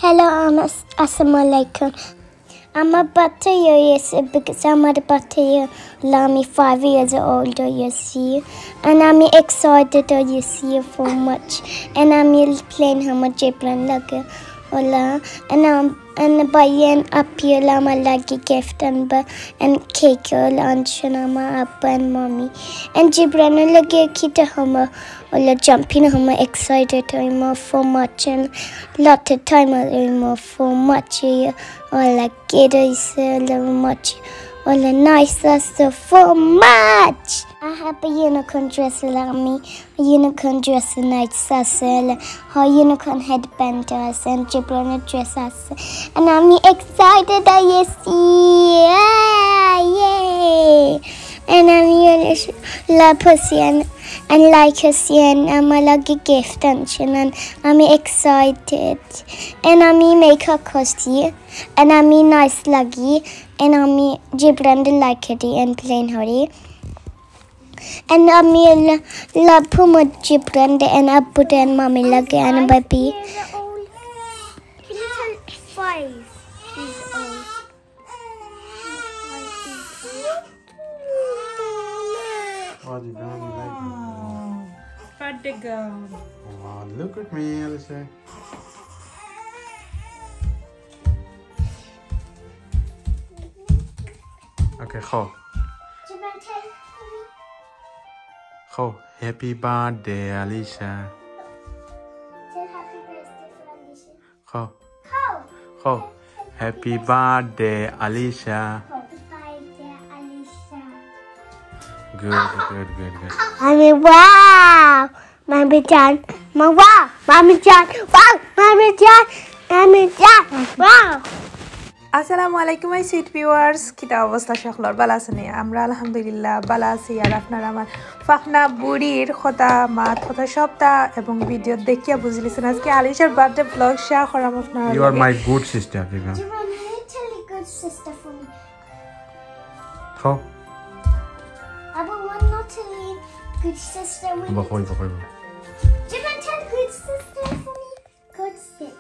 Hello, Assalamualaikum. I'm about to hear because I'm about to hear Lami 5 years old, you see. And I'm excited, you see, for much. And I'm playing how much Jibran lagi. And by up here, Lama lagi gift and cake lunch and Appa and mommy. And Jibran lagi kita hama. Or jumping home excited I'm for much and lot of time I'm for much or like it is much or nice for much. I have a unicorn dress like me, a unicorn dress nice as a unicorn headband us and Gibran dress us and I'm excited I see yay and I'm la pussy and like us and I'm a lucky gift and I'm excited and I'm make a costume and I'm nice lucky and I'm Gibran like it and plain hurry and I'm la puma Gibran and I put and mommy lucky and a baby 5 years old. What did Daddy like? Birthday girl. Oh, look at me, Alisha. Okay, go. Go. Happy birthday, Alisha. Go. Go. Happy birthday, Alisha. Good. I mean, wow! Mommy John, wow! Mommy John, wow! Mommy John, wow! Assalamualaikum my sweet viewers. Kita অবস্থা সকলের ভালো আছেন? আমরা আলহামদুলিল্লাহ ভালো আছি আর আপনারা আমার ফাখনা বুড়ির কথা মাত কথা সবটা এবং ভিডিও দেখিয়া বুঝলিছেন আজকে আলিশার বার্থডে ব্লগ শেয়ার করাম আপনারা। You are my good sister, Viva. Jumon, tell a good sister for me. Go. I want not to leave good sister with me. Jumon, tell good sister for me. Good sister.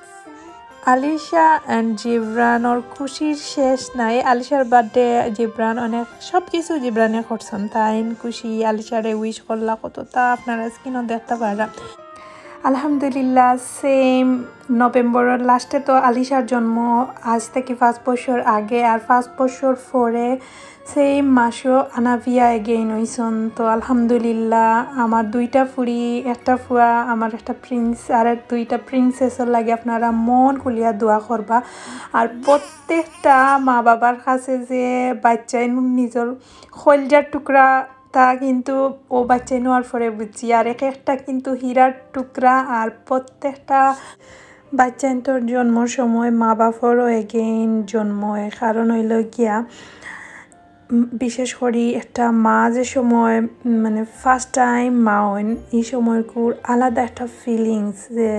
Alisha and Jibran ওর খুশির শেষ নাই। আলিশার birthday Jibran অনেক সব কিছু জিব্রানে করছেন তাই খুশি আলিশারে উইশ করলা কতটা আপনারা স্ক্রিনও দেখতে পারা। আলহামদুলিল্লাহ সেম নভেম্বরের লাস্টে তো আলিশার জন্ম আজ থেকে 5 বছর আগে আর 5 বছর পরে সেম মাসও আনাভিয়া এগেইন হইছন। তো আলহামদুলিল্লাহ আমার দুইটা ফুড়ি একটা ফুয়া আমার একটা প্রিন্স আর দুইটা প্রিন্সেসের লাগে আপনারা মন খুলিয়া দোয়া করবা। আর প্রত্যেকটা মা বাবার কাছে যে বাচ্চাই নিজের কলজার টুকরা তা কিন্তু ও বাচ্চাই নেওয়ার পরে বুঝছি আর একটা কিন্তু হীরার টুকরা আর প্রত্যেকটা বাচ্চাইন্তর জন্মর সময় মা বাবারও এগেইন জন্ম হয় কারণ হইল গিয়া বিশেষ করে একটা মা যে সময় মানে ফার্স্ট টাইম মা হন এই সময় খুব আলাদা একটা ফিলিংস যে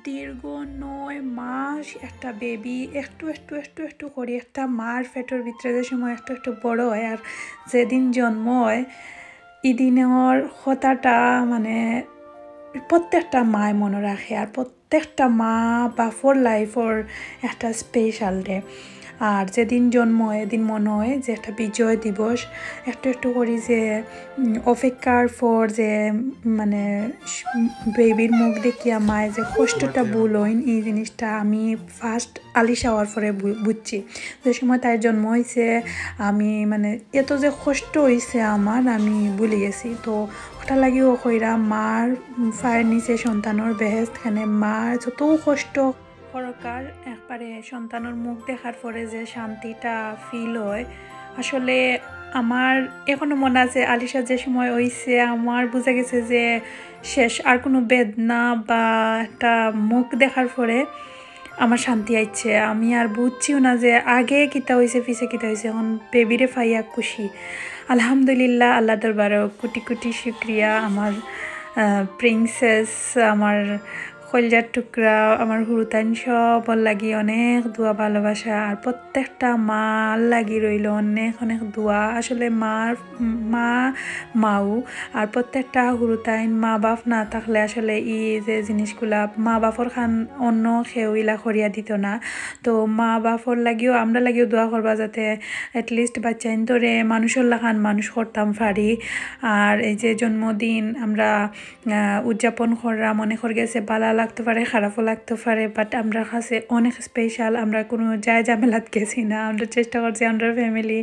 দীর্ঘ 9 মাস একটা বেবি একটু করে একটা মার পেটের ভিতরে যে সময় একটু বড় হয় আর যেদিন জন্ম হয় এই দিনের কথাটা মানে প্রত্যেকটা মায় মনে রাখে আর প্রত্যেকটা মা বাপর লাইফর একটা স্পেশাল ডে। আর যেদিন জন্ম এদিন মনে হয় যে একটা বিজয় দিবস একটু একটু করি যে অপেক্ষার পর যে মানে বেবির মুখ দেখিয়া মায় যে কষ্টটা ভুলইন এই জিনিসটা আমি ফার্স্ট আলিশা হওয়ার পরে বুঝছি যে সময় তার জন্ম হয়েছে আমি মানে এত যে কষ্ট হয়েছে আমার আমি ভুলে গেছি তো ওটা লাগিও কইরা মার ফায়ের নিচে সন্তানোর বেহেস্ত খানে মার যত কষ্ট সরকার একবারে সন্তানের মুখ দেখার পরে যে শান্তিটা ফিল হয় আসলে আমার এখনো মনে আছে আলিশা যে সময় হইছে আমার বুঝা গেছে যে শেষ আর কোনো বেদনা বা একটা মুখ দেখার পরে আমার শান্তি আইছে আমি আর বুঝছিও না যে আগে কিতা হয়েছে পিছে কিতা হয়েছে এখন বেবিরে ফাইয়া খুশি আলহামদুলিল্লাহ আল্লাহ দরবারে কোটি কোটি শুক্রিয়া আমার প্রিন্সেস আমার কলজার টুকরা আমার হুরুতান সব লাগি অনেক দোয়া ভালোবাসা আর প্রত্যেকটা মা লাগি রইল অনেক অনেক দোয়া আসলে মাও আর প্রত্যেকটা হুরুতাইন মা বাপ না থাকলে আসলে ই যে জিনিসগুলা মা বাপর খান অন্য খেউইলা করিয়া দিত না তো মা বাপর লাগিও আমরা লাগিও দোয়া করবা যাতে এটলিস্ট বাচ্চাইন ধরে মানুষের লাখান মানুষ করতাম পারি আর এই যে জন্মদিন আমরা উদযাপন করা মনে করে গেছে বালা লাগতে পারে খারাপও লাগতে পারে বাট আমরা কাছে অনেক স্পেশাল আমরা কোনো যায় ঝামেলাত গেছি না আমরা চেষ্টা করছি আমরা ফ্যামিলি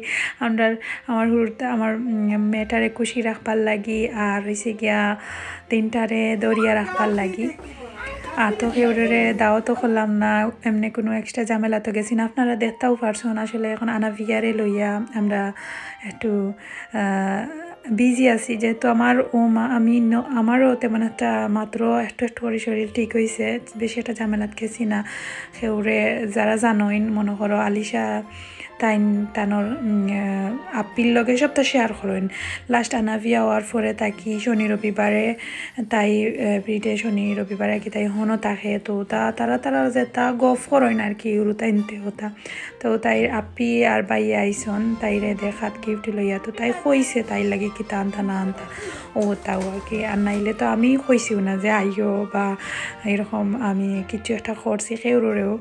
আমরা আমার মেয়েটারে খুশি রাখবার লাগি আর হয়েছে গিয়া তিনটারে দরিয়া রাখবার লাগি আর তো কেউরে দাওয়াতও করলাম না এমনি কোনো এক্সট্রা ঝামেলা তো গেছি না আপনারা দেখতেও পারছেন আসলে এখন আনাভিয়ারে লইয়া আমরা একটু বিজি আছি যেহেতু আমারও তেমন একটা মাত্র একটু একটু করে শরীর ঠিক হয়েছে বেশি একটা ঝামেলাত গেছি না সেউরে যারা জানোইন মনে করো আলিশা তানোর আপির লগে সবটা শেয়ার করেন লাস্ট আনাভিয়া হওয়ার পরে তাকি শনি রবিবারে তাই এভরিডে শনি রবিবারে কি তাই হনো থাকে তো তারা যে তা গফ করেন আর কি উরুতাইনতে হতা তো তাই আপি আর বাইয়ে আইসন তাইরে দেখাত গিফট লইয়া তো তাই কইছে তাই লাগে কি আনতা না আনতা ও তাও আর কি আর নাইলে তো আমি কইছিও না যে আইও বা এরকম আমি কিছু একটা করছি কেউরেও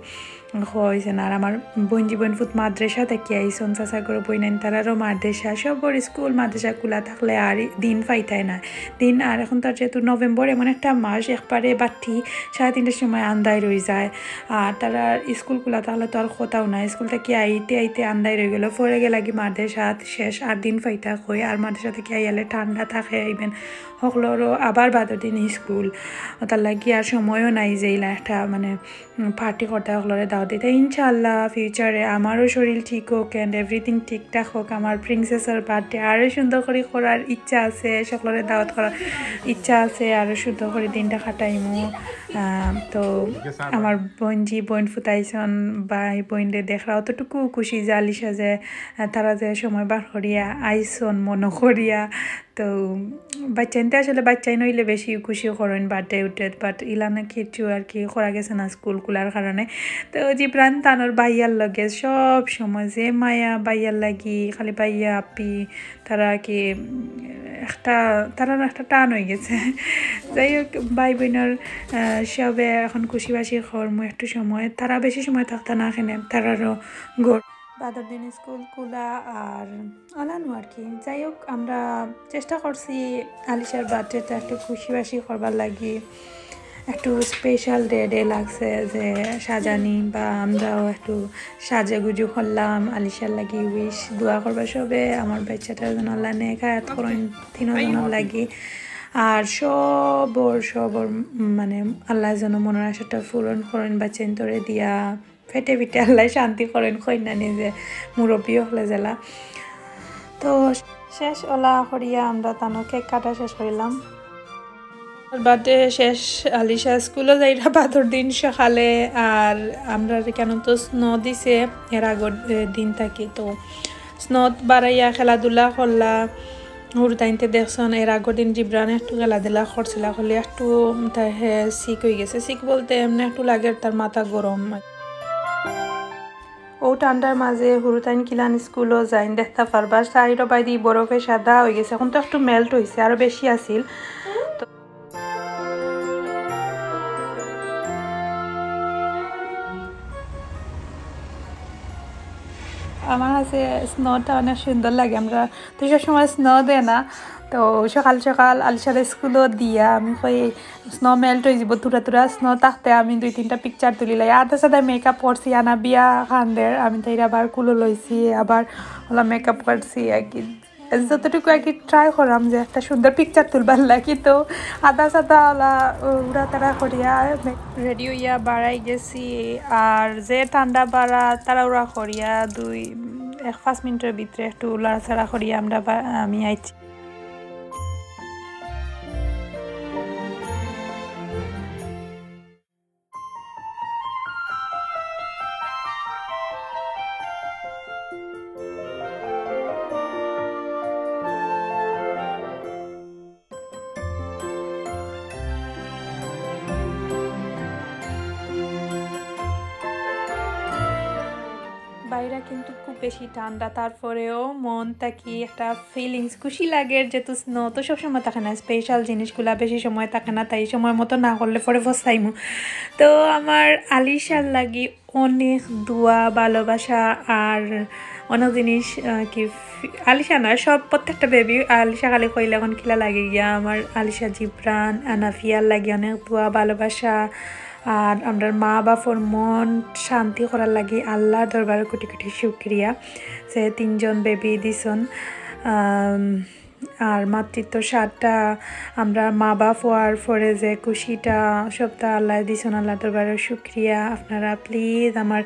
হয়েছে না আর আমার বোন ফুট মাদ্রাসা থেকে আইসন চাষা করে বই নেন তারারও মাদ্রাসা সবর স্কুল মাদ্রাসা খোলা থাকলে আর দিন পাইতায় না দিন আর এখন তার যেহেতু নভেম্বর এমন একটা মাস একবারে বাটি 3:30টার সময় আন্দায় রয়ে যায় আর তারা স্কুল খোলা থাকলে তো আর কোথাও না স্কুল থেকে আইতে আন্দায় রয়ে গেল পরে গেলে কি মাদ্রাসা শেষ আর দিন পাইতা হয়ে আর মাদ্রাসা থেকে আইলে ঠান্ডা থাকে ইভেন সকলেরও আবার বাদর দিন স্কুল তার লাগি আর সময়ও নাই যে একটা মানে পার্টি করতে সকলরে দাওয়াত দিতে ইনশাআল্লাহ ফিউচারে আমারও শরীর ঠিক হোক অ্যান্ড এভরিথিং ঠিকঠাক হোক আমার প্রিন্সেসের বার্থডে আরও সুন্দর করে করার ইচ্ছা আছে সকলের দাওয়াত করার ইচ্ছা আছে আরও সুন্দর করে দিনটা কাটাইমু তো আমার বোন ফুটাইছন বা বোনদের দেখরা অতটুকু খুশি যে আলিশা যে তারা যে সময় বার করিয়া আইসন মন করিয়া তো বাচ্চাইনতে আসলে বাচ্চাই নইলে বেশি খুশি করেন বার্থডে উঠে বাট ইলানা কিছু আর কি করা গেছে না স্কুল খোলার কারণে তো জিব্রান তানোর বাইয়ার লগে সব সময় যে মায়া বাইয়ার লাগি খালি বাইয়া আপি তারা কি তারা একটা টান হয়ে গেছে যাই হোক ভাই বোনের সবে এখন খুশিবাসি কর্ম একটু সময় তারা বেশি সময় থাকতে না এখানে তারারও গোড় বাদর দিন স্কুল খোলা আর আলানো আর কি যাই হোক আমরা চেষ্টা করছি আলিশার বার্থডেটা একটু খুশিবাসি করবার লাগি একটু স্পেশাল ডে লাগছে যে সাজানি বা আমরাও একটু সাজাগুজু করলাম আলিশার লাগি উইশ দোয়া করবার সবে আমার বাচ্চাটার জন্য আল্লাহ নেক হায়াত করেন তিনজনের লাগি আর সবর মানে আল্লাহ যেন মনের আশাটা পূরণ করেন বা চেন্তরে দিয়া ফেটে আল্লাহ শান্তি করেন কইনা নিজে মুরব্বী হলে জেলা তো শেষ ওলা করিয়া আমরা তানো কেক কাটা শেষ করিলাম বার্থডে শেষ আলিশা স্কুলে যাইরা বাদর দিন সকালে আর আমরা কেন তো স্নো দিছে এর আগর দিন থাকি তো স্নোত বাড়াইয়া খেলাধুলা করলা হুরতাইনতে দেখছেন এর আগর দিন জিব্রান একটু খেলাধুলা করছিল হলে একটু সিক হয়ে গেছে সিক বলতে এমনি একটু লাগে তার মাথা গরম ও ঠান্ডার মাঝে হুরুতাইন কিলান স্কুলও যাইন দেখতে পারবা চারিটা বাইদি বরফে সাদা হয়ে গেছে এখন তো একটু মেল্ট হয়েছে আরো বেশি আছিল আমার কাছে স্নোটা অনেক সুন্দর লাগে আমরা তো সব সময় স্নো দেয় না তো সকাল সকাল আলিশার স্কুলও দিয়া আমি কই স্নো মেল্ট হয়ে যাব তুরা তুরা স্নো থাকতে আমি 2-3টা পিকচার তুলি লাই আধা সাদা মেকআপ করছি আনা বিয়া খানদের আমি তাই আবার কুলো লইছি আবার ওলা মেকআপ করছি আর কি যতটুকু আর কি ট্রাই করাম যে একটা সুন্দর পিকচার তুলবার লাগে তো আধা সাদা ওলা উড়া তারা করিয়া রেডি হইয়া বাড়াই গেছি আর যে ঠান্ডা বাড়া তারা উড়া করিয়া 1-5 মিনিটের ভিতরে একটু লড়াছাড়া করিয়া আমি আইছি বাইরে কিন্তু খুব বেশি ঠান্ডা তারপরেও মন থাকি একটা ফিলিংস খুশি লাগে যেহেতু স্নো তো সবসময় থাকে না স্পেশাল জিনিসগুলা বেশি সময় থাকে না তাই সময় মতো না করলে পরে ফসাইমু তো আমার আলিশার লাগি অনেক দোয়া ভালোবাসা আর অনেক জিনিস কি আলিশা না সব প্রত্যেকটা বেবি আলিশা খালি কইলে এখন খিলা লাগে গিয়া আমার আলিশা জিব্রান আনাফিয়ার লাগে অনেক দোয়া ভালোবাসা আর আমরা মা বাপর মন শান্তি করার লাগে আল্লাহ দরবারে কোটি কোটি শুক্রিয়া যে 3জন বেবি দিছন আর মাতৃত্ব সাতটা আমরা মা বাপ হওয়ার পরে যে খুশিটা সবটা আল্লাহ দিছন আল্লাহ দরবারে শুক্রিয়া আপনারা প্লিজ আমার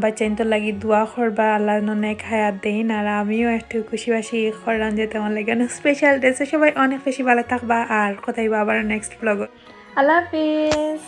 বাচ্চাইন্তর লাগি দোয়া করবা আল্লাহ অনেক হায়াত দেন আর আমিও একটু খুশিবাসি করলাম যে তোমার লাগে অনেক স্পেশাল ডে সবাই অনেক বেশি ভালো থাকবা আর কোথায় আবার নেক্সট ব্লগ আল্লাহ হাফিজ